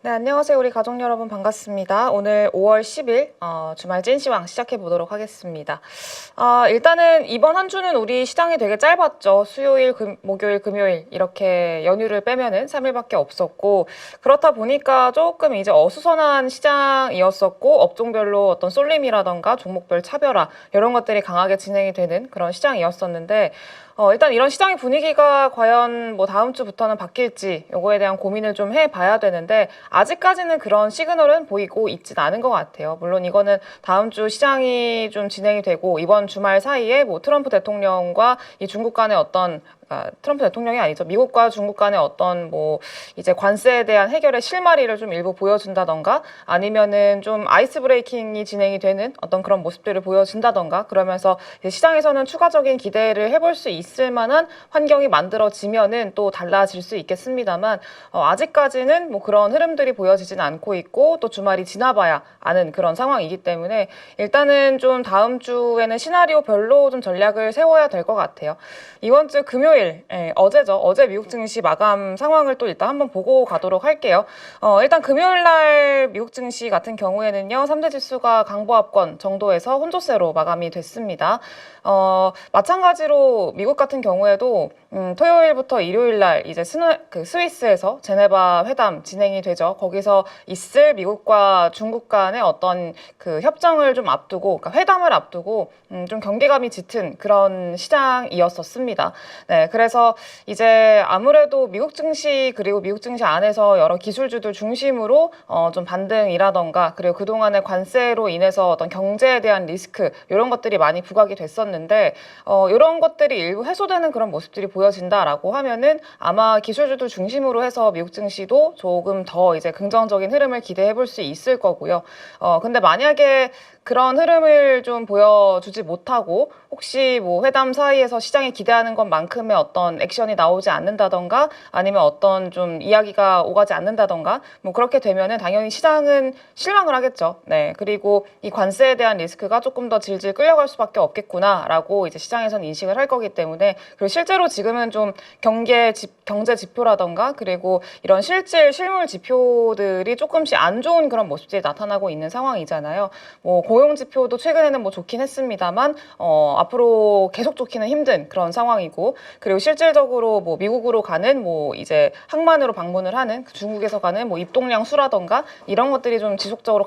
네, 안녕하세요. 우리 가족 여러분 반갑습니다. 오늘 5월 10일 주말 찐시황 시작해 보도록 하겠습니다. 일단은 이번 한 주는 우리 시장이 되게 짧았죠. 수요일, 목요일, 금요일 이렇게 연휴를 빼면은 3일밖에 없었고, 그렇다 보니까 조금 이제 어수선한 시장이었었고, 업종별로 어떤 쏠림이라던가 종목별 차별화 이런 것들이 강하게 진행이 되는 그런 시장이었었는데, 일단 이런 시장의 분위기가 과연 뭐 다음 주부터는 바뀔지 요거에 대한 고민을 좀 해봐야 되는데, 아직까지는 그런 시그널은 보이고 있진 않은 것 같아요. 물론 이거는 다음 주 시장이 좀 진행이 되고 이번 주말 사이에 뭐 트럼프 대통령과 이 중국 간의 어떤 트럼프 대통령이 아니죠. 미국과 중국 간의 어떤 뭐 이제 관세에 대한 해결의 실마리를 좀 일부 보여준다던가, 아니면은 좀 아이스 브레이킹이 진행이 되는 어떤 그런 모습들을 보여준다던가, 그러면서 시장에서는 추가적인 기대를 해볼 수 있을 만한 환경이 만들어지면은 또 달라질 수 있겠습니다만, 아직까지는 뭐 그런 흐름들이 보여지진 않고 있고, 또 주말이 지나봐야 아는 그런 상황이기 때문에 일단은 좀 다음 주에는 시나리오별로 좀 전략을 세워야 될 것 같아요. 이번 주 금요일, 어제죠. 어제 미국 증시 마감 상황을 또 일단 한번 보고 가도록 할게요. 일단 금요일 날 미국 증시 같은 경우에는요, 3대 지수가 강보합권 정도에서 혼조세로 마감이 됐습니다. 마찬가지로 미국 같은 경우에도 토요일부터 일요일 날 이제 스위스에서 제네바 회담 진행이 되죠. 거기서 있을 미국과 중국 간의 어떤 그 협정을 좀 앞두고, 그러니까 회담을 앞두고 좀 경계감이 짙은 그런 시장이었었습니다. 네, 그래서 이제 아무래도 미국 증시 그리고 미국 증시 안에서 여러 기술주들 중심으로 좀 반등이라던가, 그리고 그동안의 관세로 인해서 어떤 경제에 대한 리스크 이런 것들이 많이 부각이 됐었는데, 이런 것들이 일부 해소되는 그런 모습들이 보여진다라고 하면은 아마 기술주들 중심으로 해서 미국 증시도 조금 더 이제 긍정적인 흐름을 기대해 볼 수 있을 거고요. 근데 만약에 그런 흐름을 좀 보여주지 못하고 혹시 뭐 회담 사이에서 시장이 기대하는 것만큼의 어떤 액션이 나오지 않는다던가, 아니면 어떤 좀 이야기가 오가지 않는다던가, 뭐 그렇게 되면은 당연히 시장은 실망을 하겠죠. 네, 그리고 이 관세에 대한 리스크가 조금 더 질질 끌려갈 수밖에 없겠구나라고 이제 시장에서는 인식을 할 거기 때문에, 그리고 실제로 지금은 좀 경제 지표라던가, 그리고 이런 실물 지표들이 조금씩 안 좋은 그런 모습들이 나타나고 있는 상황이잖아요. 뭐 고용 지표도 최근에는 뭐 좋긴 했습니다만, 앞으로 계속 좋기는 힘든 그런 상황이고, 그리고 실질적으로 뭐 미국으로 가는 뭐 이제 항만으로 방문을 하는 중국에서 가는 뭐 입동량 수라던가 이런 것들이 좀 지속적으로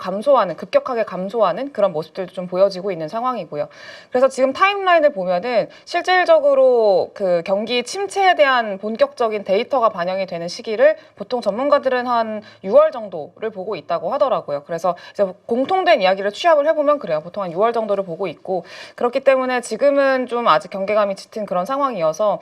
급격하게 감소하는 그런 모습들도 좀 보여지고 있는 상황이고요. 그래서 지금 타임라인을 보면은 실질적으로 그 경기 침체에 대한 본격적인 데이터가 반영이 되는 시기를 보통 전문가들은 한 6월 정도를 보고 있다고 하더라고요. 그래서 이제 공통된 이야기를 취합을 해보면 그래요. 보통 한 6월 정도를 보고 있고, 그렇기 때문에 지금은 좀 아직 경계감이 짙은 그런 상황이어서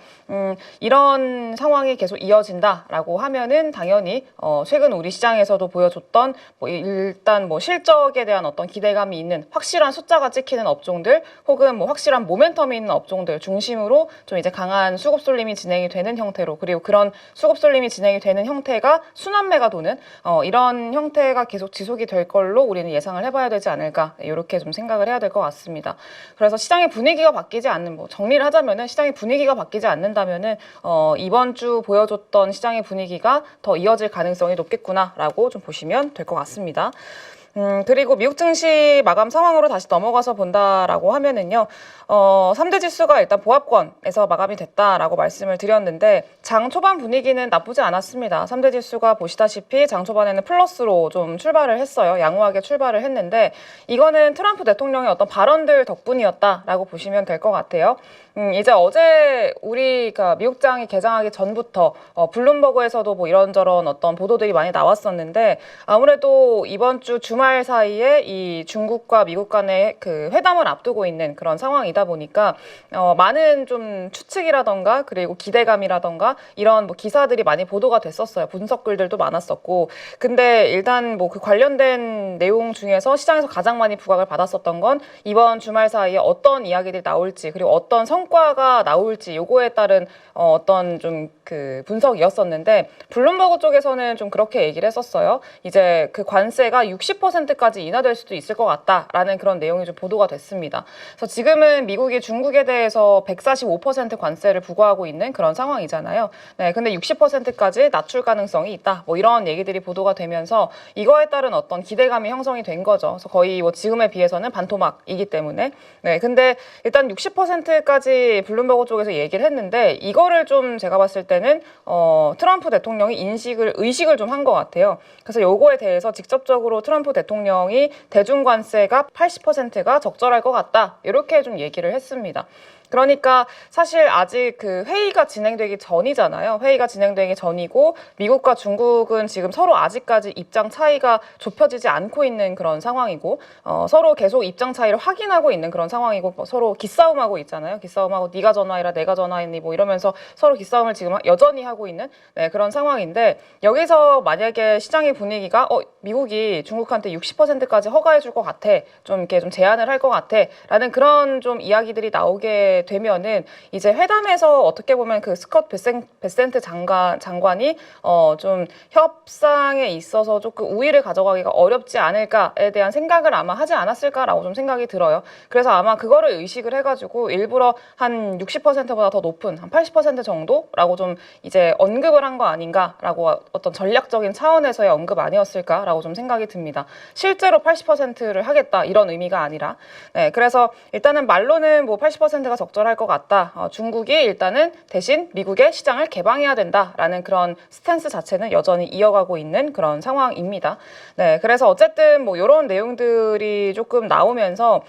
이런 상황이 계속 이어진다라고 하면은 당연히 최근 우리 시장에서도 보여줬던 뭐 일단 뭐 실적에 대한 어떤 기대감이 있는 확실한 숫자가 찍히는 업종들, 혹은 뭐 확실한 모멘텀이 있는 업종들 중심으로 좀 이제 강한 수급 쏠림이 진행이 되는 형태로, 그리고 그런 수급 쏠림이 진행이 되는 형태가 순환매가 도는 이런 형태가 계속 지속이 될 걸로 우리는 예상을 해봐야 되지 않을까, 이렇게 좀 생각을 해야 될 것 같습니다. 그래서 시장의 분위기가 바뀌지 않는, 뭐 정리를 하자면은 시장의 분위기가 바뀌지 않는다면은 이번 주 보여줬던 시장의 분위기가 더 이어질 가능성이 높겠구나라고 좀 보시면 될 것 같습니다. 그리고 미국 증시 마감 상황으로 다시 넘어가서 본다라고 하면은요, 3대 지수가 일단 보합권에서 마감이 됐다라고 말씀을 드렸는데, 장 초반 분위기는 나쁘지 않았습니다. 3대 지수가 보시다시피 장 초반에는 플러스로 좀 출발을 했어요. 양호하게 출발을 했는데, 이거는 트럼프 대통령의 어떤 발언들 덕분이었다라고 보시면 될 것 같아요. 이제 어제 우리가 미국장이 개장하기 전부터 블룸버그에서도 뭐 이런저런 어떤 보도들이 많이 나왔었는데, 아무래도 이번 주 주말 사이에 이 중국과 미국 간의 그 회담을 앞두고 있는 그런 상황이다 보니까 많은 좀 추측이라던가, 그리고 기대감이라던가 이런 뭐 기사들이 많이 보도가 됐었어요. 분석글들도 많았었고. 근데 일단 뭐 그 관련된 내용 중에서 시장에서 가장 많이 부각을 받았었던 건 이번 주말 사이에 어떤 이야기들이 나올지, 그리고 어떤 성과가 나올지 요거에 따른 어떤 좀 그 분석이었었는데, 블룸버그 쪽에서는 좀 그렇게 얘기를 했었어요. 이제 그 관세가 60% 60%까지 인하될 수도 있을 것 같다라는 그런 내용이 좀 보도가 됐습니다. 그래서 지금은 미국이 중국에 대해서 145% 관세를 부과하고 있는 그런 상황이잖아요. 네, 근데 60%까지 낮출 가능성이 있다. 뭐 이런 얘기들이 보도가 되면서 이거에 따른 어떤 기대감이 형성이 된 거죠. 그래서 거의 뭐 지금에 비해서는 반토막이기 때문에. 네, 근데 일단 60%까지 블룸버그 쪽에서 얘기를 했는데 이거를 좀 제가 봤을 때는 트럼프 대통령이 의식을 좀 한 것 같아요. 그래서 요거에 대해서 직접적으로 트럼프 대통령이 대중관세가 80%가 적절할 것 같다. 이렇게 좀 얘기를 했습니다. 그러니까 사실 아직 그 회의가 진행되기 전이잖아요. 회의가 진행되기 전이고 미국과 중국은 지금 서로 아직까지 입장 차이가 좁혀지지 않고 있는 그런 상황이고 서로 계속 입장 차이를 확인하고 있는 그런 상황이고 서로 기싸움하고 있잖아요. 기싸움하고 네가 전화해라 내가 전화했니 뭐 이러면서 서로 기싸움을 지금 여전히 하고 있는 그런 상황인데 여기서 만약에 시장의 분위기가 미국이 중국한테 60%까지 허가해 줄 것 같아. 좀 이렇게 좀 제한을 할 것 같아. 라는 그런 좀 이야기들이 나오게 되면은 이제 회담에서 어떻게 보면 그 스콧 베센트 장관이 좀 협상에 있어서 조금 우위를 가져가기가 어렵지 않을까에 대한 생각을 아마 하지 않았을까라고 좀 생각이 들어요. 그래서 아마 그거를 의식을 해가지고 일부러 한 60%보다 더 높은 한 80% 정도라고 좀 이제 언급을 한 거 아닌가라고 어떤 전략적인 차원에서의 언급 아니었을까라고 좀 생각이 듭니다. 실제로 80%를 하겠다 이런 의미가 아니라 그래서 일단은 말로는 뭐 80%가 적절할 것 같다. 중국이 일단은 대신 미국의 시장을 개방해야 된다라는 그런 스탠스 자체는 여전히 이어가고 있는 그런 상황입니다. 네, 그래서 어쨌든 뭐 이런 내용들이 조금 나오면서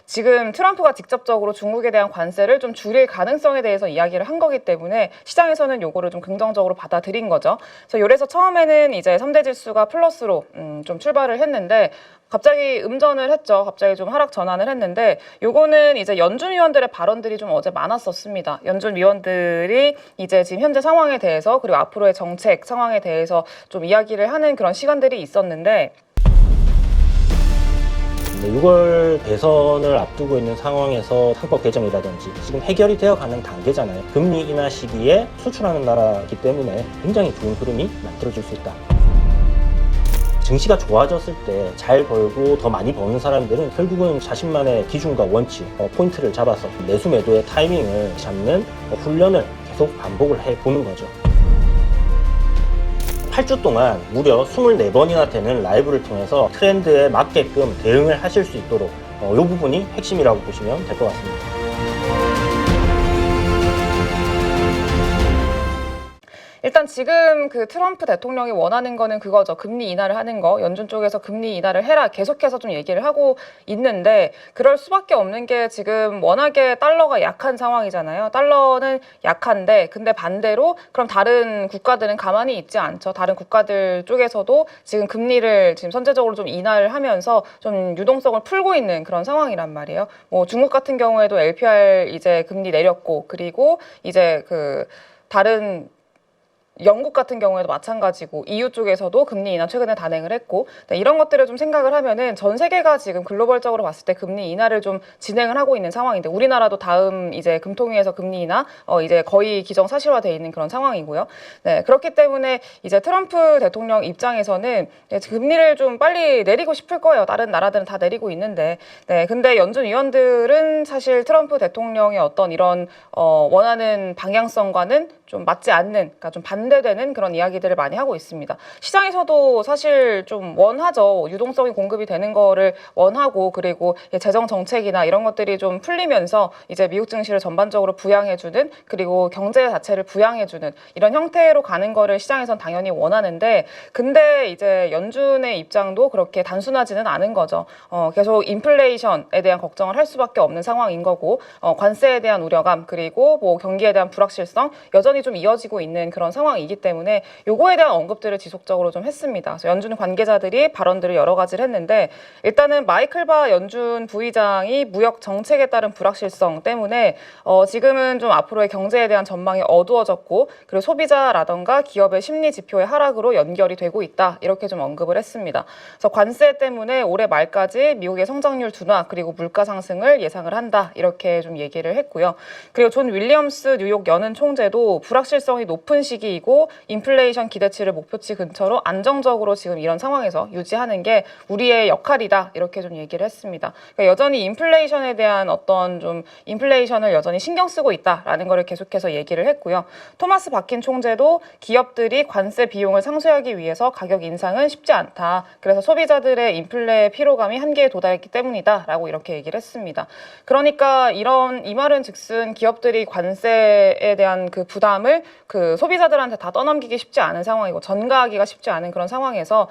지금 트럼프가 직접적으로 중국에 대한 관세를 좀 줄일 가능성에 대해서 이야기를 한 거기 때문에 시장에서는 요거를 좀 긍정적으로 받아들인 거죠. 그래서 요래서 처음에는 이제 3대 지수가 플러스로 좀 출발을 했는데 갑자기 음전을 했죠. 갑자기 좀 하락 전환을 했는데 요거는 이제 연준 위원들의 발언들이 좀 어제 많았었습니다. 연준 위원들이 이제 지금 현재 상황에 대해서 그리고 앞으로의 정책 상황에 대해서 좀 이야기를 하는 그런 시간들이 있었는데 6월 대선을 앞두고 있는 상황에서 상법 개정이라든지 지금 해결이 되어가는 단계잖아요. 금리 인하 시기에 수출하는 나라이기 때문에 굉장히 좋은 흐름이 만들어질 수 있다. 증시가 좋아졌을 때 잘 벌고 더 많이 버는 사람들은 결국은 자신만의 기준과 원칙, 포인트를 잡아서 매수 매도의 타이밍을 잡는 훈련을 계속 반복을 해보는 거죠. 8주 동안 무려 24번이나 되는 라이브를 통해서 트렌드에 맞게끔 대응을 하실 수 있도록 이 부분이 핵심이라고 보시면 될 것 같습니다. 일단 지금 그 트럼프 대통령이 원하는 거는 그거죠. 금리 인하를 하는 거. 연준 쪽에서 금리 인하를 해라. 계속해서 좀 얘기를 하고 있는데 그럴 수밖에 없는 게 지금 워낙에 달러가 약한 상황이잖아요. 달러는 약한데 근데 반대로 그럼 다른 국가들은 가만히 있지 않죠. 다른 국가들 쪽에서도 지금 금리를 지금 선제적으로 좀 인하를 하면서 좀 유동성을 풀고 있는 그런 상황이란 말이에요. 뭐 중국 같은 경우에도 LPR 이제 금리 내렸고 그리고 이제 그 다른 영국 같은 경우에도 마찬가지고 EU 쪽에서도 금리 인하 최근에 단행을 했고 이런 것들을 좀 생각을 하면은 전 세계가 지금 글로벌적으로 봤을 때 금리 인하를 좀 진행을 하고 있는 상황인데 우리나라도 다음 이제 금통위에서 금리 인하 이제 거의 기정사실화되어 있는 그런 상황이고요. 네, 그렇기 때문에 이제 트럼프 대통령 입장에서는 금리를 좀 빨리 내리고 싶을 거예요. 다른 나라들은 다 내리고 있는데 근데 연준 위원들은 사실 트럼프 대통령의 어떤 이런 원하는 방향성과는 좀 맞지 않는, 그러니까 좀 반대되는 그런 이야기들을 많이 하고 있습니다. 시장에서도 사실 좀 원하죠. 유동성이 공급이 되는 거를 원하고 그리고 재정 정책이나 이런 것들이 좀 풀리면서 이제 미국 증시를 전반적으로 부양해주는 그리고 경제 자체를 부양해주는 이런 형태로 가는 거를 시장에선 당연히 원하는데 근데 이제 연준의 입장도 그렇게 단순하지는 않은 거죠. 계속 인플레이션에 대한 걱정을 할 수밖에 없는 상황인 거고 관세에 대한 우려감 그리고 뭐 경기에 대한 불확실성 여전히 좀 이어지고 있는 그런 상황이기 때문에 요거에 대한 언급들을 지속적으로 좀 했습니다. 그래서 연준 관계자들이 발언들을 여러 가지를 했는데 일단은 마이클 바 연준 부의장이 무역 정책에 따른 불확실성 때문에 지금은 좀 앞으로의 경제에 대한 전망이 어두워졌고 그리고 소비자라던가 기업의 심리 지표의 하락으로 연결이 되고 있다. 이렇게 좀 언급을 했습니다. 그래서 관세 때문에 올해 말까지 미국의 성장률 둔화 그리고 물가 상승을 예상을 한다. 이렇게 좀 얘기를 했고요. 그리고 존 윌리엄스 뉴욕 연은 총재도 불확실성이 높은 시기이고 인플레이션 기대치를 목표치 근처로 안정적으로 지금 이런 상황에서 유지하는 게 우리의 역할이다 이렇게 좀 얘기를 했습니다. 그러니까 여전히 인플레이션에 대한 어떤 좀 인플레이션을 여전히 신경 쓰고 있다라는 거를 계속해서 얘기를 했고요. 토마스 바킨 총재도 기업들이 관세 비용을 상쇄하기 위해서 가격 인상은 쉽지 않다. 그래서 소비자들의 인플레 피로감이 한계에 도달했기 때문이다라고 이렇게 얘기를 했습니다. 그러니까 이 말은 즉슨 기업들이 관세에 대한 그 부담을 그 소비자들한테 다 떠넘기기 쉽지 않은 상황이고 전가하기가 쉽지 않은 그런 상황에서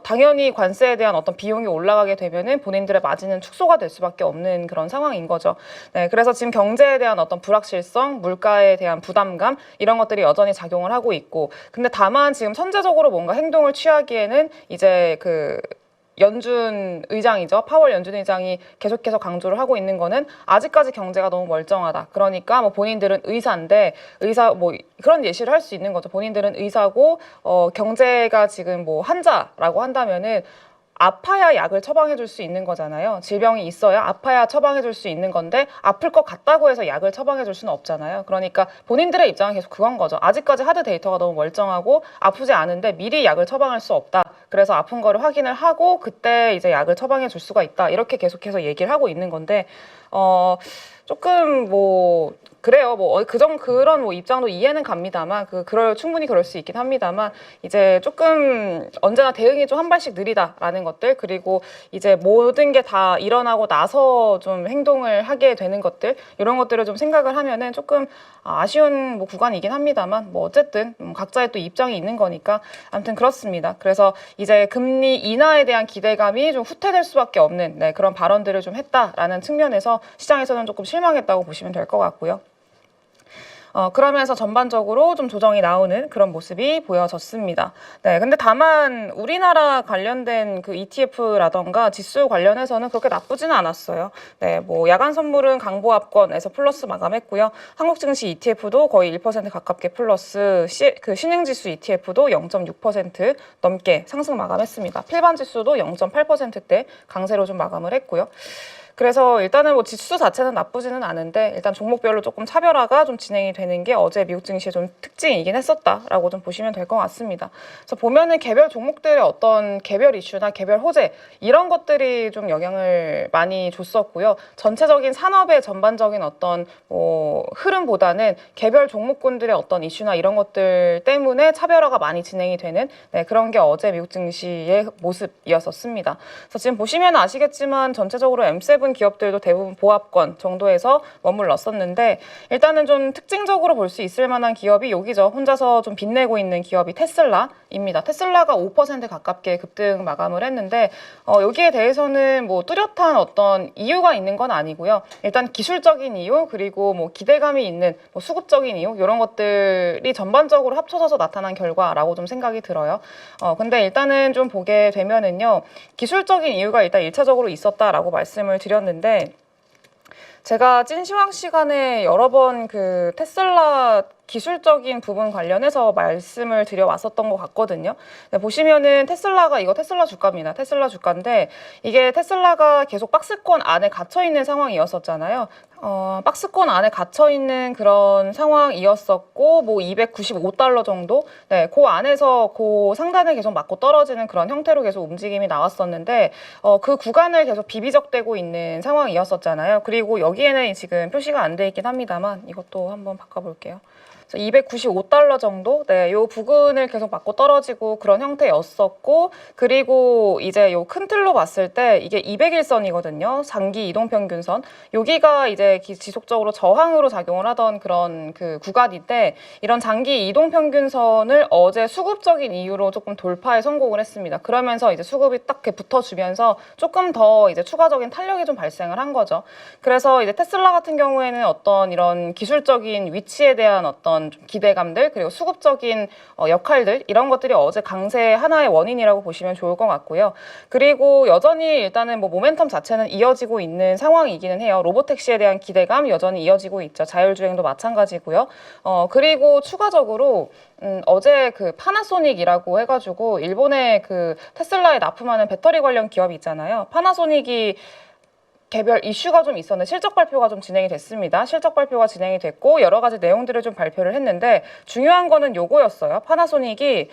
당연히 관세에 대한 어떤 비용이 올라가게 되면은 본인들의 마진은 축소가 될 수밖에 없는 그런 상황인 거죠. 네, 그래서 지금 경제에 대한 어떤 불확실성, 물가에 대한 부담감 이런 것들이 여전히 작용을 하고 있고, 근데 다만 지금 선제적으로 뭔가 행동을 취하기에는 이제 그 연준 의장이죠. 파월 연준 의장이 계속해서 강조를 하고 있는 거는 아직까지 경제가 너무 멀쩡하다. 그러니까 뭐 본인들은 의사인데 뭐 그런 예시를 할 수 있는 거죠. 본인들은 의사고 경제가 지금 뭐 환자라고 한다면은 아파야 약을 처방해 줄 수 있는 거잖아요. 질병이 있어야 아파야 처방해 줄 수 있는 건데 아플 것 같다고 해서 약을 처방해 줄 수는 없잖아요. 그러니까 본인들의 입장은 계속 그건 거죠. 아직까지 하드 데이터가 너무 멀쩡하고 아프지 않은데 미리 약을 처방할 수 없다. 그래서 아픈 거를 확인을 하고 그때 이제 약을 처방해 줄 수가 있다. 이렇게 계속해서 얘기를 하고 있는 건데 조금 뭐 그래요. 뭐 그런 뭐 입장도 이해는 갑니다만 충분히 그럴 수 있긴 합니다만 이제 조금 언제나 대응이 좀 한 발씩 느리다라는 것들, 그리고 이제 모든 게 다 일어나고 나서 좀 행동을 하게 되는 것들, 이런 것들을 좀 생각을 하면은 조금 아쉬운 뭐 구간이긴 합니다만 뭐 어쨌든 각자의 또 입장이 있는 거니까 아무튼 그렇습니다. 그래서 이제 금리 인하에 대한 기대감이 좀 후퇴될 수밖에 없는 그런 발언들을 좀 했다라는 측면에서 시장에서는 조금 실망했다고 보시면 될 것 같고요. 그러면서 전반적으로 좀 조정이 나오는 그런 모습이 보여졌습니다. 네, 근데 다만 우리나라 관련된 그 ETF라던가 지수 관련해서는 그렇게 나쁘지는 않았어요. 네, 뭐 야간 선물은 강보합권에서 플러스 마감했고요. 한국 증시 ETF도 거의 1% 가깝게 플러스, 그 신흥지수 ETF도 0.6% 넘게 상승 마감했습니다. 필반 지수도 0.8%대 강세로 좀 마감을 했고요. 그래서 일단은 뭐 지수 자체는 나쁘지는 않은데 일단 종목별로 조금 차별화가 좀 진행이 되는 게 어제 미국 증시의 좀 특징이긴 했었다라고 좀 보시면 될 것 같습니다. 그래서 보면은 개별 종목들의 어떤 개별 이슈나 개별 호재 이런 것들이 좀 영향을 많이 줬었고요. 전체적인 산업의 전반적인 어떤 흐름보다는 개별 종목군들의 어떤 이슈나 이런 것들 때문에 차별화가 많이 진행이 되는 그런 게 어제 미국 증시의 모습이었었습니다. 그래서 지금 보시면 아시겠지만 전체적으로 M7 기업들도 대부분 보합권 정도에서 머물렀었는데 일단은 좀 특징적으로 볼 수 있을 만한 기업이 여기죠. 혼자서 좀 빛내고 있는 기업이 테슬라입니다. 테슬라가 5% 가깝게 급등 마감을 했는데 여기에 대해서는 뭐 뚜렷한 어떤 이유가 있는 건 아니고요. 일단 기술적인 이유 그리고 뭐 기대감이 있는 뭐 수급적인 이유 이런 것들이 전반적으로 합쳐져서 나타난 결과라고 좀 생각이 들어요. 근데 일단은 좀 보게 되면은요. 기술적인 이유가 일단 1차적으로 있었다라고 말씀을 드렸는데 제가 찐시황 시간에 여러 번 그 테슬라 기술적인 부분 관련해서 말씀을 드려왔었던 것 같거든요. 네, 보시면은 이거 테슬라 주가입니다. 테슬라 주가인데 이게 테슬라가 계속 박스권 안에 갇혀있는 상황이었었잖아요. 박스권 안에 갇혀있는 그런 상황이었었고 뭐 295달러 정도? 네, 그 안에서 그 상단을 계속 맞고 떨어지는 그런 형태로 계속 움직임이 나왔었는데 그 구간을 계속 비비적대고 있는 상황이었었잖아요. 그리고 여기에는 지금 표시가 안 돼 있긴 합니다만 이것도 한번 바꿔볼게요. 295달러 정도? 네, 요 부근을 계속 맞고 떨어지고 그런 형태였었고, 그리고 이제 요 큰 틀로 봤을 때 이게 200일선이거든요. 장기 이동평균선. 여기가 이제 지속적으로 저항으로 작용을 하던 그런 그 구간인데, 이런 장기 이동평균선을 어제 수급적인 이유로 조금 돌파에 성공을 했습니다. 그러면서 이제 수급이 딱 이렇게 붙어주면서 조금 더 이제 추가적인 탄력이 좀 발생을 한 거죠. 그래서 이제 테슬라 같은 경우에는 어떤 이런 기술적인 위치에 대한 어떤 좀 기대감들 그리고 수급적인 역할들 이런 것들이 어제 강세 하나의 원인이라고 보시면 좋을 것 같고요. 그리고 여전히 일단은 뭐 모멘텀 자체는 이어지고 있는 상황이기는 해요. 로보택시에 대한 기대감 여전히 이어지고 있죠. 자율주행도 마찬가지고요. 그리고 추가적으로 어제 그 파나소닉이라고 해가지고 일본의 그 테슬라에 납품하는 배터리 관련 기업이 있잖아요. 파나소닉이 개별 이슈가 좀 있었는데 실적 발표가 좀 진행이 됐습니다. 실적 발표가 진행이 됐고 여러 가지 내용들을 좀 발표를 했는데 중요한 거는 요거였어요. 파나소닉이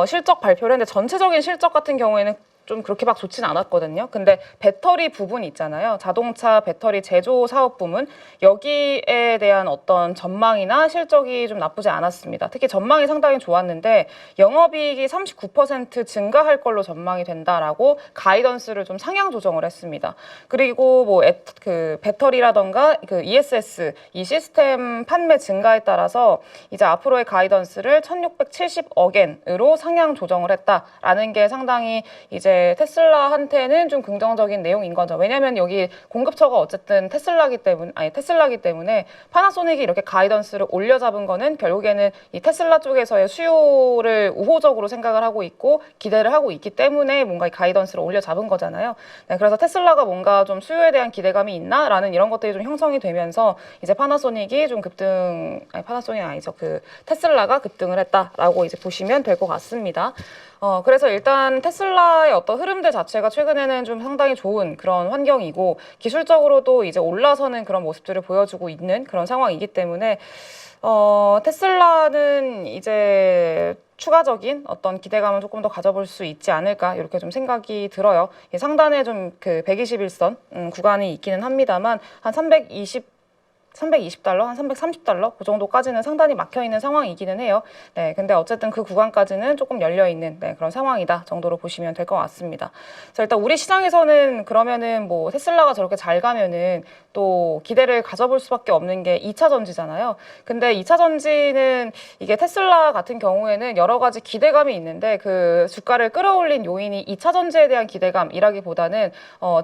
실적 발표를 했는데 전체적인 실적 같은 경우에는 좀 그렇게 막 좋지는 않았거든요. 근데 배터리 부분 있잖아요. 자동차 배터리 제조 사업 부문 여기에 대한 어떤 전망이나 실적이 좀 나쁘지 않았습니다. 특히 전망이 상당히 좋았는데 영업이익이 39% 증가할 걸로 전망이 된다라고 가이던스를 좀 상향 조정을 했습니다. 그리고 뭐 그 배터리라던가 그 ESS 이 시스템 판매 증가에 따라서 이제 앞으로의 가이던스를 1,670억 엔으로 상향 조정을 했다라는 게 상당히 이제 테슬라한테는 좀 긍정적인 내용인 거죠. 왜냐하면 여기 공급처가 어쨌든 테슬라기 때문에 파나소닉이 이렇게 가이던스를 올려 잡은 거는 결국에는 이 테슬라 쪽에서의 수요를 우호적으로 생각을 하고 있고 기대를 하고 있기 때문에 뭔가 이 가이던스를 올려 잡은 거잖아요. 네, 그래서 테슬라가 뭔가 좀 수요에 대한 기대감이 있나라는 이런 것들이 좀 형성이 되면서 이제 파나소닉이 좀 파나소닉이 아니죠. 그 테슬라가 급등을 했다라고 이제 보시면 될 것 같습니다. 그래서 일단 테슬라의 어떤 흐름들 자체가 최근에는 좀 상당히 좋은 그런 환경이고 기술적으로도 이제 올라서는 그런 모습들을 보여주고 있는 그런 상황이기 때문에 테슬라는 이제 추가적인 어떤 기대감을 조금 더 가져볼 수 있지 않을까 이렇게 좀 생각이 들어요. 상단에 좀 그 121선 구간이 있기는 합니다만 한 320달러, 한 330달러 그 정도까지는 상단이 막혀 있는 상황이기는 해요. 네, 근데 어쨌든 그 구간까지는 조금 열려 있는 그런 상황이다 정도로 보시면 될 것 같습니다. 그래서 일단 우리 시장에서는 그러면은 뭐 테슬라가 저렇게 잘 가면은 또 기대를 가져볼 수밖에 없는 게 2차 전지잖아요. 근데 2차 전지는 이게 테슬라 같은 경우에는 여러 가지 기대감이 있는데 그 주가를 끌어올린 요인이 2차 전지에 대한 기대감이라기보다는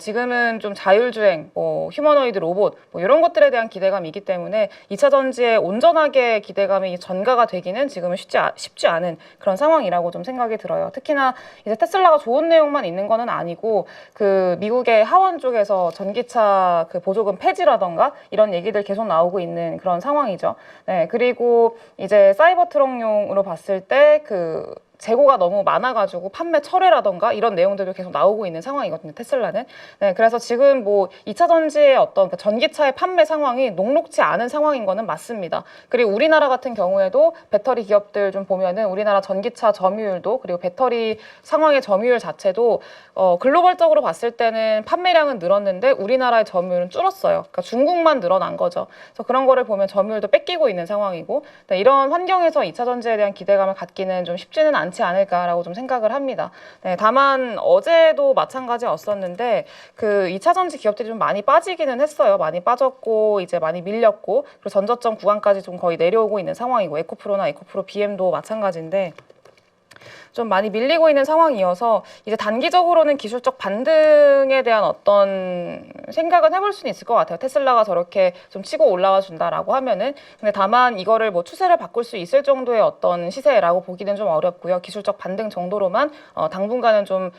지금은 좀 자율주행, 뭐 휴머노이드 로봇 뭐 이런 것들에 대한 기대감이기 때문에 2차 전지에 온전하게 기대감이 전가가 되기는 지금은 쉽지 않은 그런 상황이라고 좀 생각이 들어요. 특히나 이제 테슬라가 좋은 내용만 있는 거는 아니고 그 미국의 하원 쪽에서 전기차 그 보조금 폐지라던가 이런 얘기들 계속 나오고 있는 그런 상황이죠. 네, 그리고 이제 사이버 트럭용으로 봤을 때 그 재고가 너무 많아가지고 판매 철회라던가 이런 내용들도 계속 나오고 있는 상황이거든요, 테슬라는. 네, 그래서 지금 뭐 2차 전지의 어떤 그 전기차의 판매 상황이 녹록지 않은 상황인 거는 맞습니다. 그리고 우리나라 같은 경우에도 배터리 기업들 좀 보면은 우리나라 전기차 점유율도 그리고 배터리 상황의 점유율 자체도 글로벌적으로 봤을 때는 판매량은 늘었는데 우리나라의 점유율은 줄었어요. 그러니까 중국만 늘어난 거죠. 그래서 그런 거를 보면 점유율도 뺏기고 있는 상황이고 네, 이런 환경에서 2차 전지에 대한 기대감을 갖기는 좀 쉽지는 않지 않을까라고 좀 생각을 합니다. 네, 다만 어제도 마찬가지였었는데 그 2차 전지 기업들이 좀 많이 빠지기는 했어요. 많이 빠졌고 이제 많이 밀렸고 그리고 전저점 구간까지 좀 거의 내려오고 있는 상황이고 에코프로나 에코프로 BM도 마찬가지인데 좀 많이 밀리고 있는 상황이어서 이제 단기적으로는 기술적 반등에 대한 어떤 생각은 해볼 수는 있을 것 같아요. 테슬라가 저렇게 좀 치고 올라와 준다라고 하면은. 근데 다만 이거를 뭐 추세를 바꿀 수 있을 정도의 어떤 시세라고 보기는 좀 어렵고요. 기술적 반등 정도로만 당분간은 좀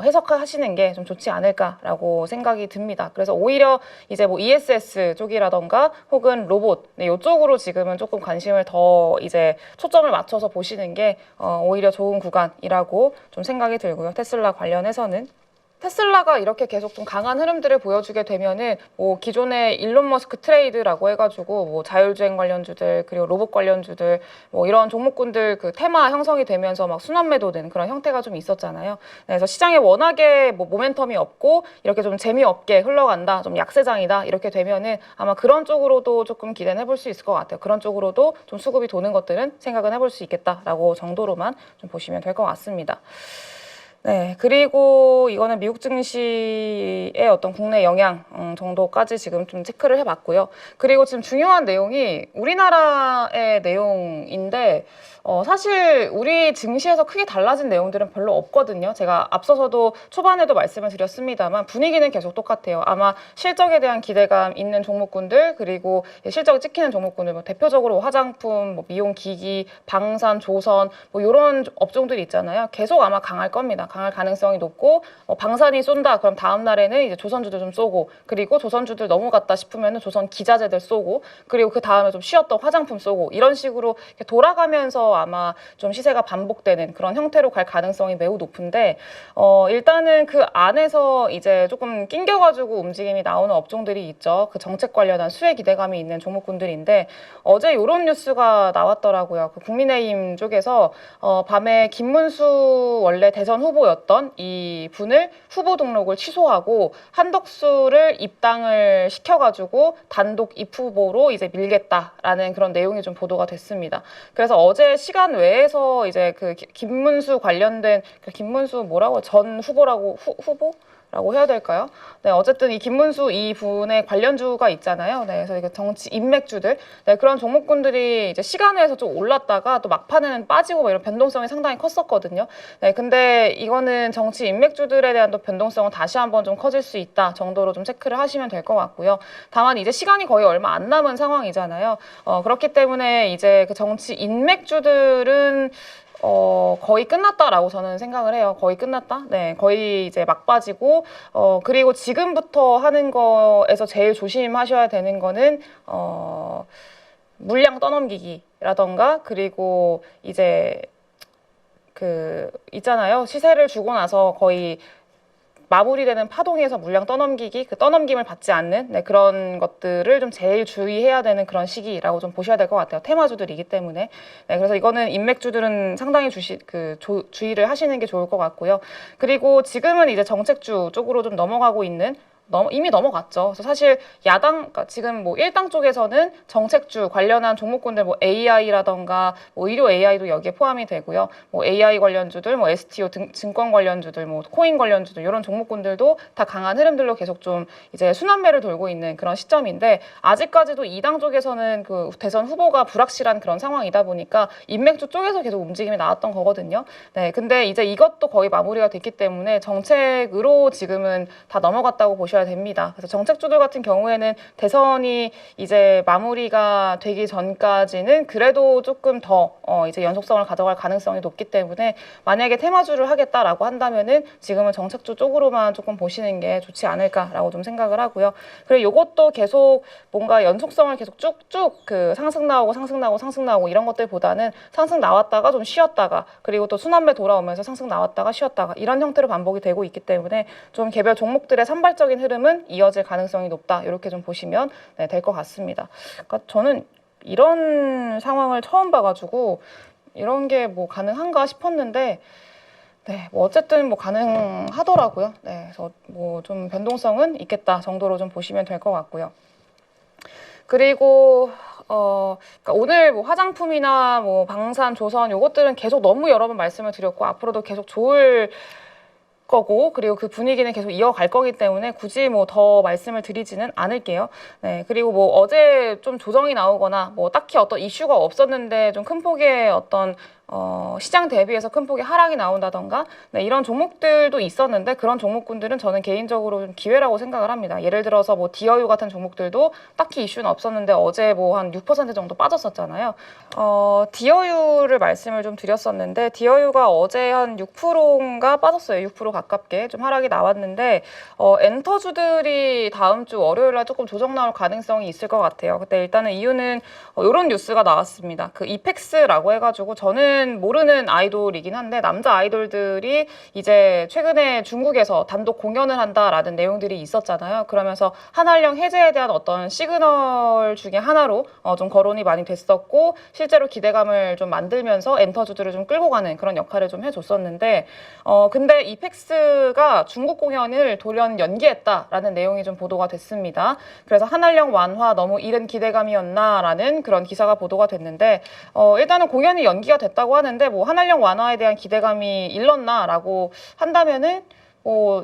해석하시는 게 좀 좋지 않을까라고 생각이 듭니다. 그래서 오히려 이제 뭐 ESS 쪽이라던가 혹은 로봇 이쪽으로 지금은 조금 관심을 더 이제 초점을 맞춰서 보시는 게 오히려 좋은 구간이라고 좀 생각이 들고요. 테슬라 관련해서는. 테슬라가 이렇게 계속 좀 강한 흐름들을 보여주게 되면은 뭐 기존의 일론 머스크 트레이드라고 해가지고 뭐 자율주행 관련주들 그리고 로봇 관련주들 뭐 이런 종목군들 그 테마 형성이 되면서 막 순환 매도된 그런 형태가 좀 있었잖아요. 그래서 시장에 워낙에 뭐 모멘텀이 없고 이렇게 좀 재미없게 흘러간다, 좀 약세장이다 이렇게 되면은 아마 그런 쪽으로도 조금 기대는 해볼 수 있을 것 같아요. 그런 쪽으로도 좀 수급이 도는 것들은 생각은 해볼 수 있겠다라고 정도로만 좀 보시면 될 것 같습니다. 네, 그리고 이거는 미국 증시의 어떤 국내 영향 정도까지 지금 좀 체크를 해봤고요. 그리고 지금 중요한 내용이 우리나라의 내용인데 사실 우리 증시에서 크게 달라진 내용들은 별로 없거든요. 제가 앞서서도 초반에도 말씀을 드렸습니다만 분위기는 계속 똑같아요. 아마 실적에 대한 기대감 있는 종목군들 그리고 실적이 찍히는 종목군들 뭐 대표적으로 화장품, 뭐 미용기기, 방산, 조선 뭐 이런 업종들이 있잖아요. 계속 아마 강할 겁니다. 강할 가능성이 높고 방산이 쏜다 그럼 다음 날에는 이제 조선주들 좀 쏘고 그리고 조선주들 넘어갔다 싶으면은 조선 기자재들 쏘고 그리고 그 다음에 좀 쉬었던 화장품 쏘고 이런 식으로 이렇게 돌아가면서 아마 좀 시세가 반복되는 그런 형태로 갈 가능성이 매우 높은데 일단은 그 안에서 이제 조금 낑겨가지고 움직임이 나오는 업종들이 있죠. 그 정책 관련한 수혜 기대감이 있는 종목군들인데 어제 이런 뉴스가 나왔더라고요. 그 국민의힘 쪽에서 밤에 김문수 원래 대선 후보였던 이 분을 후보 등록을 취소하고 한덕수를 입당을 시켜가지고 단독 입후보로 이제 밀겠다라는 그런 내용이 좀 보도가 됐습니다. 그래서 어제 시간 외에서 이제 그 김문수 관련된 그 김문수 뭐라고 전 후보라고 후보라고 해야 될까요? 네, 어쨌든 이 김문수 이 분의 관련주가 있잖아요. 네, 그래서 이게 정치 인맥주들, 네, 그런 종목군들이 이제 시간 외에서 좀 올랐다가 또 막판에는 빠지고 뭐 이런 변동성이 상당히 컸었거든요. 네, 근데 이거는 정치 인맥주들에 대한 또 변동성은 다시 한번 좀 커질 수 있다 정도로 좀 체크를 하시면 될 것 같고요. 다만 이제 시간이 거의 얼마 안 남은 상황이잖아요. 그렇기 때문에 이제 그 정치 인맥주들은 거의 끝났다라고 저는 생각을 해요. 거의 끝났다? 네, 거의 이제 막바지고, 그리고 지금부터 하는 거에서 제일 조심하셔야 되는 거는, 물량 떠넘기기라던가, 그리고 이제 있잖아요. 시세를 주고 나서 거의 마무리되는 파동에서 물량 떠넘기기, 그 떠넘김을 받지 않는 그런 것들을 좀 제일 주의해야 되는 그런 시기라고 좀 보셔야 될 것 같아요. 테마주들이기 때문에. 네, 그래서 이거는 인맥주들은 상당히 주의를 하시는 게 좋을 것 같고요. 그리고 지금은 이제 정책주 쪽으로 좀 넘어가고 있는 이미 넘어갔죠. 그래서 사실 그러니까 지금 뭐 일당 쪽에서는 정책주 관련한 종목군들 뭐 AI라던가 뭐 의료 AI도 여기에 포함이 되고요. 뭐 AI 관련주들, 뭐 STO 증권 관련주들, 뭐 코인 관련주들 이런 종목군들도 다 강한 흐름들로 계속 좀 이제 순환매를 돌고 있는 그런 시점인데 아직까지도 이당 쪽에서는 그 대선 후보가 불확실한 그런 상황이다 보니까 인맥주 쪽에서 계속 움직임이 나왔던 거거든요. 네, 근데 이제 이것도 거의 마무리가 됐기 때문에 정책으로 지금은 다 넘어갔다고 보셔야 됩니다. 그래서 정책주들 같은 경우에는 대선이 이제 마무리가 되기 전까지는 그래도 조금 더 이제 연속성을 가져갈 가능성이 높기 때문에 만약에 테마주를 하겠다라고 한다면은 지금은 정책주 쪽으로만 조금 보시는 게 좋지 않을까라고 좀 생각을 하고요. 그리고 이것도 계속 뭔가 연속성을 계속 쭉쭉 그 상승 나오고 이런 것들보다는 상승 나왔다가 좀 쉬었다가 그리고 또 순환매 돌아오면서 상승 나왔다가 쉬었다가 이런 형태로 반복이 되고 있기 때문에 좀 개별 종목들의 산발적인 흐름은 이어질 가능성이 높다. 이렇게 좀 보시면 될 것 같습니다. 그러니까 저는 이런 상황을 처음 봐가지고 이런 게 뭐 가능한가 싶었는데 네, 뭐 어쨌든 뭐 가능하더라고요. 네, 그래서 뭐 좀 변동성은 있겠다 정도로 좀 보시면 될 것 같고요. 그리고 그러니까 오늘 뭐 화장품이나 뭐 방산, 조선 요것들은 계속 너무 여러 번 말씀을 드렸고 앞으로도 계속 좋을 거고 그리고 그 분위기는 계속 이어갈 거기 때문에 굳이 뭐 더 말씀을 드리지는 않을게요. 네, 그리고 뭐 어제 좀 조정이 나오거나 뭐 딱히 어떤 이슈가 없었는데 좀 큰 폭의 어떤 시장 대비해서 큰 폭의 하락이 나온다던가 네, 이런 종목들도 있었는데 그런 종목군들은 저는 개인적으로 좀 기회라고 생각을 합니다. 예를 들어서 뭐 디어유 같은 종목들도 딱히 이슈는 없었는데 어제 뭐 한 6% 정도 빠졌었잖아요. 디어유를 말씀을 좀 드렸었는데 디어유가 어제 한 6%인가 빠졌어요. 6% 가깝게 좀 하락이 나왔는데 엔터주들이 다음 주 월요일 날 조금 조정 나올 가능성이 있을 것 같아요. 그때 일단은 이유는 이런 뉴스가 나왔습니다. 그 이펙스라고 해가지고 저는 모르는 아이돌이긴 한데 남자 아이돌들이 이제 최근에 중국에서 단독 공연을 한다라는 내용들이 있었잖아요. 그러면서 한한령 해제에 대한 어떤 시그널 중에 하나로 좀 거론이 많이 됐었고 실제로 기대감을 좀 만들면서 엔터주들을 좀 끌고 가는 그런 역할을 좀 해줬었는데 근데 이펙스가 중국 공연을 돌연 연기했다라는 내용이 좀 보도가 됐습니다. 그래서 한한령 완화 너무 이른 기대감이었나라는 그런 기사가 보도가 됐는데 일단은 공연이 연기가 됐다고 하는데 뭐 한한령 완화에 대한 기대감이 일렀나라고 한다면은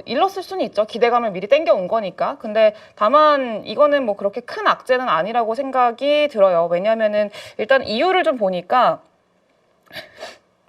일렀을 수는 있죠. 기대감을 미리 땡겨온 거니까. 근데 다만 이거는 뭐 그렇게 큰 악재는 아니라고 생각이 들어요. 왜냐면은 일단 이유를 좀 보니까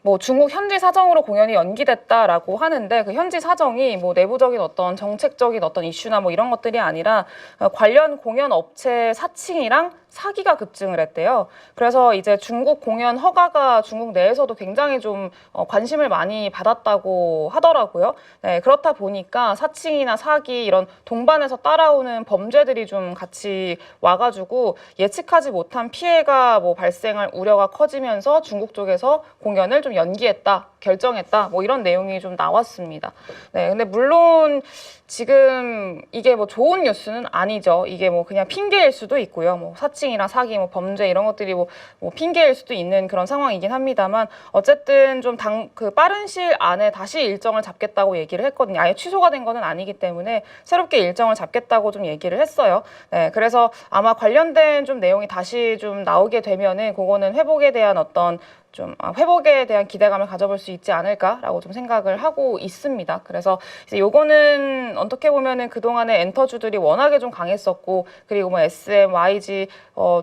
뭐 중국 현지 사정으로 공연이 연기됐다라고 하는데 그 현지 사정이 뭐 내부적인 어떤 정책적인 어떤 이슈나 뭐 이런 것들이 아니라 관련 공연 업체 사칭이랑 사기가 급증을 했대요. 그래서 이제 중국 공연 허가가 중국 내에서도 굉장히 좀 관심을 많이 받았다고 하더라고요. 네, 그렇다 보니까 사칭이나 사기 이런 동반해서 따라오는 범죄들이 좀 같이 와가지고 예측하지 못한 피해가 뭐 발생할 우려가 커지면서 중국 쪽에서 공연을 좀 연기했다, 결정했다, 뭐 이런 내용이 좀 나왔습니다. 네, 근데 물론 지금 이게 뭐 좋은 뉴스는 아니죠. 이게 뭐 그냥 핑계일 수도 있고요. 뭐 사칭이나 사기, 뭐 범죄 이런 것들이 뭐 핑계일 수도 있는 그런 상황이긴 합니다만 어쨌든 좀 그 빠른 시일 안에 다시 일정을 잡겠다고 얘기를 했거든요. 아예 취소가 된 거는 아니기 때문에 새롭게 일정을 잡겠다고 좀 얘기를 했어요. 네, 그래서 아마 관련된 좀 내용이 다시 좀 나오게 되면은 그거는 회복에 대한 어떤 좀 회복에 대한 기대감을 가져볼 수 있지 않을까라고 좀 생각을 하고 있습니다. 그래서 이제 요거는 어떻게 보면은 그동안에 엔터주들이 워낙에 좀 강했었고 그리고 뭐 SM, YG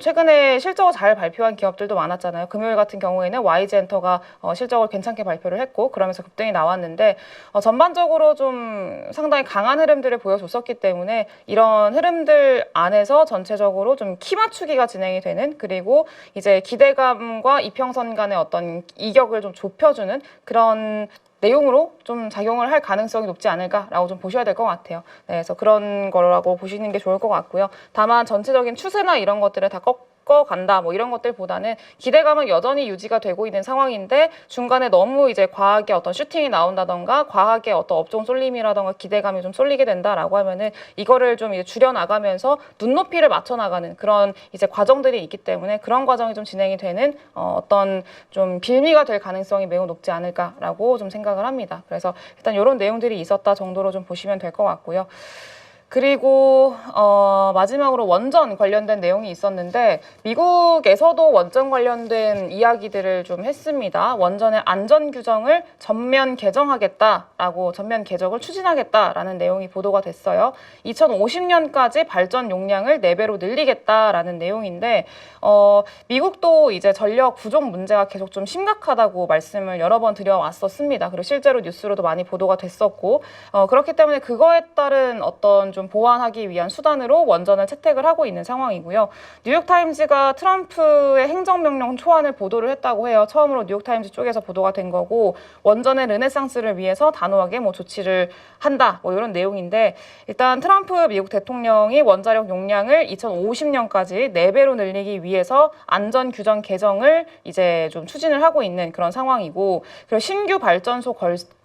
최근에 실적을 잘 발표한 기업들도 많았잖아요. 금요일 같은 경우에는 YG 엔터가 실적을 괜찮게 발표를 했고 그러면서 급등이 나왔는데 전반적으로 좀 상당히 강한 흐름들을 보여줬었기 때문에 이런 흐름들 안에서 전체적으로 좀 키 맞추기가 진행이 되는 그리고 이제 기대감과 이평선 간의 어떤 이격을 좀 좁혀주는 그런 내용으로 좀 작용을 할 가능성이 높지 않을까라고 좀 보셔야 될 것 같아요. 네, 그래서 그런 거라고 보시는 게 좋을 것 같고요. 다만 전체적인 추세나 이런 것들을 다 꺾어간다 뭐 이런 것들보다는 기대감은 여전히 유지가 되고 있는 상황인데 중간에 너무 이제 과하게 어떤 슈팅이 나온다던가 과하게 어떤 업종 쏠림이라던가 기대감이 좀 쏠리게 된다라고 하면은 이거를 좀 이제 줄여나가면서 눈높이를 맞춰나가는 그런 이제 과정들이 있기 때문에 그런 과정이 좀 진행이 되는 어떤 좀 빌미가 될 가능성이 매우 높지 않을까라고 좀 생각을 합니다. 그래서 일단 이런 내용들이 있었다 정도로 좀 보시면 될 것 같고요. 그리고 마지막으로 원전 관련된 내용이 있었는데 미국에서도 원전 관련된 이야기들을 좀 했습니다. 원전의 안전 규정을 전면 개정하겠다라고 전면 개정을 추진하겠다라는 내용이 보도가 됐어요. 2050년까지 발전 용량을 4배로 늘리겠다라는 내용인데 미국도 이제 전력 부족 문제가 계속 좀 심각하다고 말씀을 여러 번 드려왔었습니다. 그리고 실제로 뉴스로도 많이 보도가 됐었고 그렇기 때문에 그거에 따른 어떤 좀 보완하기 위한 수단으로 원전을 채택을 하고 있는 상황이고요. 뉴욕타임즈가 트럼프의 행정명령 초안을 보도를 했다고 해요. 처음으로 뉴욕타임즈 쪽에서 보도가 된 거고 원전의 르네상스를 위해서 단호하게 뭐 조치를 한다 뭐 이런 내용인데 일단 트럼프 미국 대통령이 원자력 용량을 2050년까지 4배로 늘리기 위해서 안전 규정 개정을 이제 좀 추진을 하고 있는 그런 상황이고 그리고 신규 발전소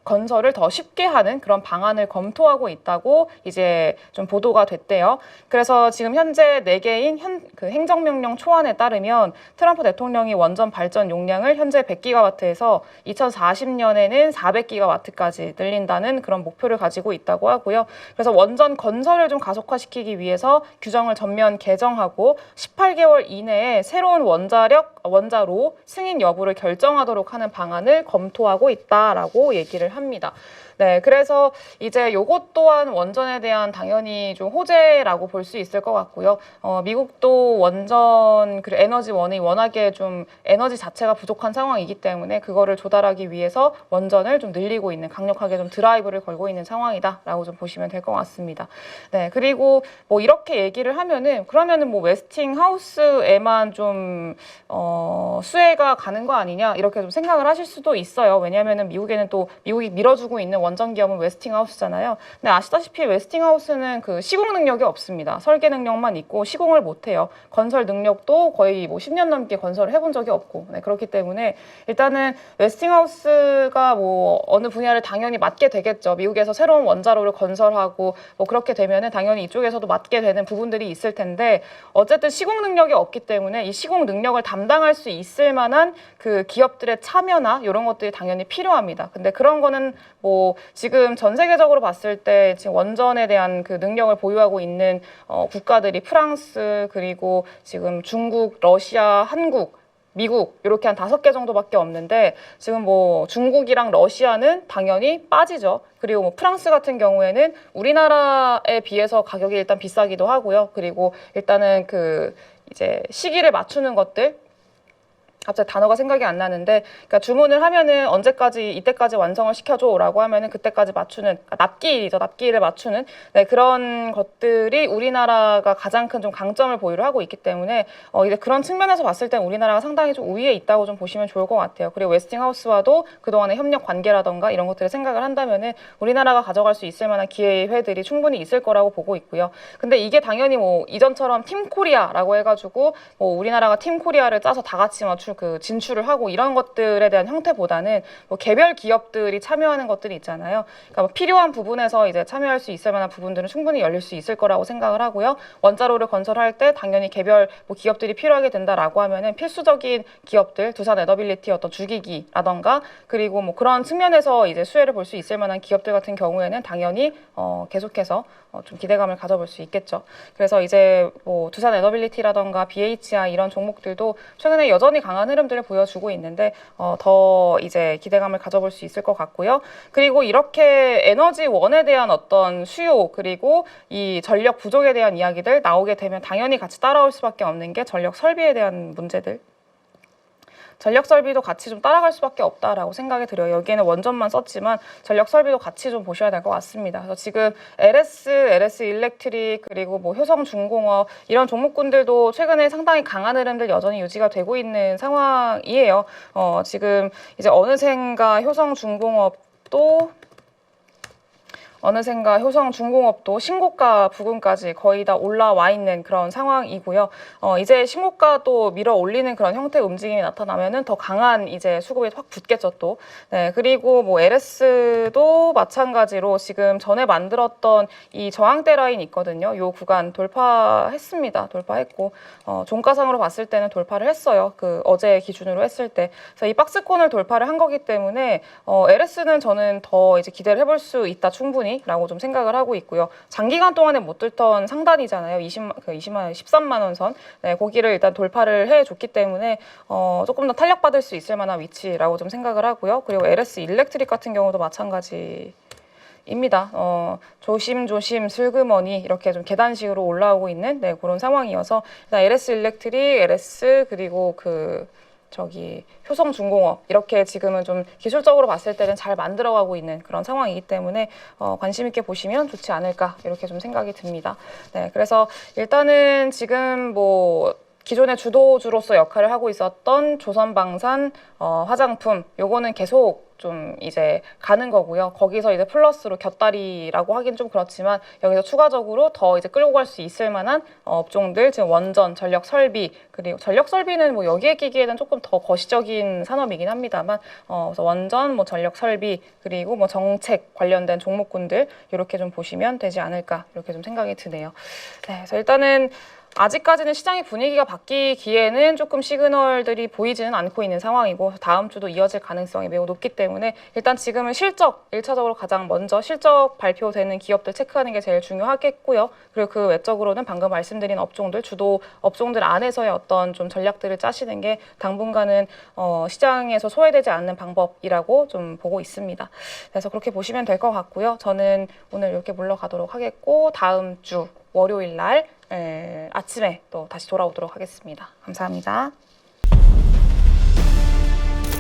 건설을 더 쉽게 하는 그런 방안을 검토하고 있다고 이제 좀 보도가 됐대요. 그래서 지금 현재 4개인 그 행정명령 초안에 따르면 트럼프 대통령이 원전 발전 용량을 현재 100기가와트에서 2040년에는 400기가와트까지 늘린다는 그런 목표를 가지고 있다고 하고요. 그래서 원전 건설을 좀 가속화시키기 위해서 규정을 전면 개정하고 18개월 이내에 새로운 원자로 승인 여부를 결정하도록 하는 방안을 검토하고 있다라고 얘기를 합니다. 네, 그래서 이제 요것 또한 원전에 대한 당연히 좀 호재라고 볼 수 있을 것 같고요. 미국도 원전 그리고 에너지원이 워낙에 좀 에너지 자체가 부족한 상황이기 때문에 그거를 조달하기 위해서 원전을 좀 늘리고 있는 강력하게 좀 드라이브를 걸고 있는 상황이다라고 좀 보시면 될 것 같습니다. 네, 그리고 뭐 이렇게 얘기를 하면은 그러면은 뭐 웨스팅하우스에만 좀 수혜가 가는 거 아니냐 이렇게 좀 생각을 하실 수도 있어요. 왜냐하면은 미국에는 또 미국이 밀어주고 있는 원전 기업은 웨스팅하우스잖아요. 근데 아시다시피 웨스팅하우스는 그 시공 능력이 없습니다. 설계 능력만 있고 시공을 못해요. 건설 능력도 거의 뭐 10년 넘게 건설을 해본 적이 없고 네, 그렇기 때문에 일단은 웨스팅하우스가 뭐 어느 분야를 당연히 맡게 되겠죠. 미국에서 새로운 원자로를 건설하고 뭐 그렇게 되면은 당연히 이쪽에서도 맡게 되는 부분들이 있을 텐데 어쨌든 시공 능력이 없기 때문에 이 시공 능력을 담당할 수 있을 만한 그 기업들의 참여나 이런 것들이 당연히 필요합니다. 근데 그런 거는 뭐 지금 전 세계적으로 봤을 때 지금 원전에 대한 그 능력을 보유하고 있는 국가들이 프랑스 그리고 지금 중국, 러시아, 한국 미국 이렇게 한 5개 정도밖에 없는데 지금 뭐 중국이랑 러시아는 당연히 빠지죠. 그리고 뭐 프랑스 같은 경우에는 우리나라에 비해서 가격이 일단 비싸기도 하고요. 그리고 일단은 그 이제 시기를 맞추는 것들 갑자기 단어가 생각이 안 나는데, 그러니까 주문을 하면은 언제까지 이때까지 완성을 시켜줘라고 하면은 그때까지 맞추는, 납기일이죠. 납기일을 맞추는 네, 그런 것들이 우리나라가 가장 큰 좀 강점을 보유를 하고 있기 때문에 이제 그런 측면에서 봤을 때 우리나라가 상당히 좀 우위에 있다고 좀 보시면 좋을 것 같아요. 그리고 웨스팅하우스와도 그동안의 협력 관계라던가 이런 것들을 생각을 한다면은 우리나라가 가져갈 수 있을 만한 기회들이 충분히 있을 거라고 보고 있고요. 근데 이게 당연히 뭐 이전처럼 팀 코리아라고 해가지고 뭐 우리나라가 팀 코리아를 짜서 다 같이 진출을 하고 이런 것들에 대한 형태보다는 뭐 개별 기업들이 참여하는 것들이 있잖아요. 그러니까 뭐 필요한 부분에서 이제 참여할 수 있을 만한 부분들은 충분히 열릴 수 있을 거라고 생각을 하고요. 원자로를 건설할 때 당연히 개별 뭐 기업들이 필요하게 된다라고 하면은 필수적인 기업들, 두산 에너빌리티 어떤 주기기라던가 그리고 뭐 그런 측면에서 이제 수혜를 볼 수 있을 만한 기업들 같은 경우에는 당연히 계속해서 좀 기대감을 가져볼 수 있겠죠. 그래서 이제 뭐 두산 에너빌리티라던가 BHI 이런 종목들도 최근에 여전히 강한 흐름들을 보여주고 있는데 더 이제 기대감을 가져볼 수 있을 것 같고요. 그리고 이렇게 에너지원에 대한 어떤 수요 그리고 이 전력 부족에 대한 이야기들 나오게 되면 당연히 같이 따라올 수밖에 없는 게 전력 설비에 대한 문제들. 전력 설비도 같이 좀 따라갈 수밖에 없다라고 생각이 들어요. 여기에는 원전만 썼지만 전력 설비도 같이 좀 보셔야 될 것 같습니다. 그래서 지금 LS 일렉트릭 그리고 뭐 효성중공업 이런 종목군들도 최근에 상당히 강한 흐름들 여전히 유지가 되고 있는 상황이에요. 지금 이제 어느샌가 효성중공업도 신고가 부근까지 거의 다 올라와 있는 그런 상황이고요. 이제 신고가도 밀어 올리는 그런 형태의 움직임이 나타나면은 더 강한 이제 수급이 확 붙겠죠 또. 네, 그리고 뭐 LS도 마찬가지로 지금 전에 만들었던 이 저항대 라인 있거든요. 요 구간 돌파했습니다. 돌파했고 종가상으로 봤을 때는 돌파를 했어요. 그 어제 기준으로 했을 때. 그래서 이 박스권을 돌파를 한 거기 때문에 LS는 저는 더 이제 기대를 해볼 수 있다 충분히. 라고 좀 생각을 하고 있고요. 장기간 동안에 못 뚫던 상단이잖아요. 13만 원 선. 네, 거기를 일단 돌파를 해줬기 때문에 조금 더 탄력받을 수 있을 만한 위치라고 좀 생각을 하고요. 그리고 LS 일렉트릭 같은 경우도 마찬가지입니다. 조심조심 슬그머니 이렇게 좀 계단식으로 올라오고 있는 네, 그런 상황이어서 일단 LS 일렉트릭, LS 그리고 효성중공업 이렇게 지금은 좀 기술적으로 봤을 때는 잘 만들어가고 있는 그런 상황이기 때문에 관심 있게 보시면 좋지 않을까 이렇게 좀 생각이 듭니다. 네, 그래서 일단은 지금 뭐 기존의 주도주로서 역할을 하고 있었던 조선방산, 화장품 요거는 계속 좀 이제 가는 거고요. 거기서 이제 플러스로 곁다리라고 하긴 좀 그렇지만 여기서 추가적으로 더 이제 끌고 갈 수 있을 만한 업종들 지금 원전, 전력 설비 그리고 전력 설비는 뭐 여기에 끼기에는 조금 더 거시적인 산업이긴 합니다만 그래서 원전, 뭐 전력 설비 그리고 뭐 정책 관련된 종목군들 이렇게 좀 보시면 되지 않을까 이렇게 좀 생각이 드네요. 네, 그래서 일단은 아직까지는 시장의 분위기가 바뀌기에는 조금 시그널들이 보이지는 않고 있는 상황이고 다음 주도 이어질 가능성이 매우 높기 때문에 일단 지금은 실적, 1차적으로 가장 먼저 실적 발표되는 기업들 체크하는 게 제일 중요하겠고요. 그리고 그 외적으로는 방금 말씀드린 업종들, 주도 업종들 안에서의 어떤 좀 전략들을 짜시는 게 당분간은 시장에서 소외되지 않는 방법이라고 좀 보고 있습니다. 그래서 그렇게 보시면 될 것 같고요. 저는 오늘 이렇게 물러가도록 하겠고 다음 주 월요일 날 아침에 또 다시 돌아오도록 하겠습니다. 감사합니다.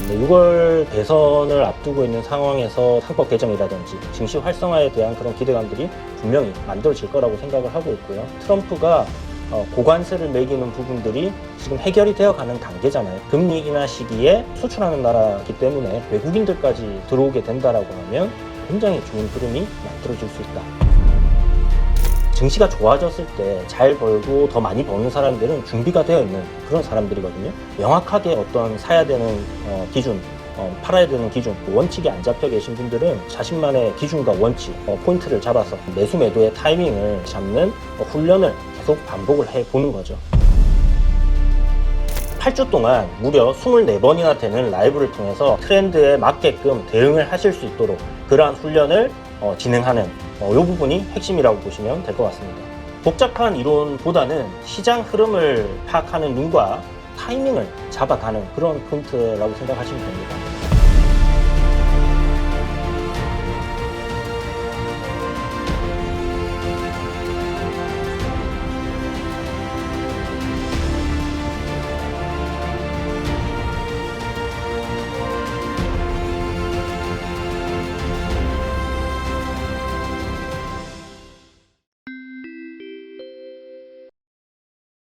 6월 대선을 앞두고 있는 상황에서 상법 개정이라든지 증시 활성화에 대한 그런 기대감들이 분명히 만들어질 거라고 생각을 하고 있고요. 트럼프가 고관세를 매기는 부분들이 지금 해결이 되어가는 단계잖아요. 금리 인하 시기에 수출하는 나라이기 때문에 외국인들까지 들어오게 된다라고 하면 굉장히 좋은 흐름이 만들어질 수 있다. 증시가 좋아졌을 때 잘 벌고 더 많이 버는 사람들은 준비가 되어 있는 그런 사람들이거든요. 명확하게 어떤 사야 되는 기준, 팔아야 되는 기준, 원칙이 안 잡혀 계신 분들은 자신만의 기준과 원칙, 포인트를 잡아서 매수 매도의 타이밍을 잡는 훈련을 계속 반복을 해보는 거죠. 8주 동안 무려 24번이나 되는 라이브를 통해서 트렌드에 맞게끔 대응을 하실 수 있도록 그러한 훈련을 진행하는 이 부분이 핵심이라고 보시면 될 것 같습니다. 복잡한 이론보다는 시장 흐름을 파악하는 눈과 타이밍을 잡아가는 그런 포인트라고 생각하시면 됩니다.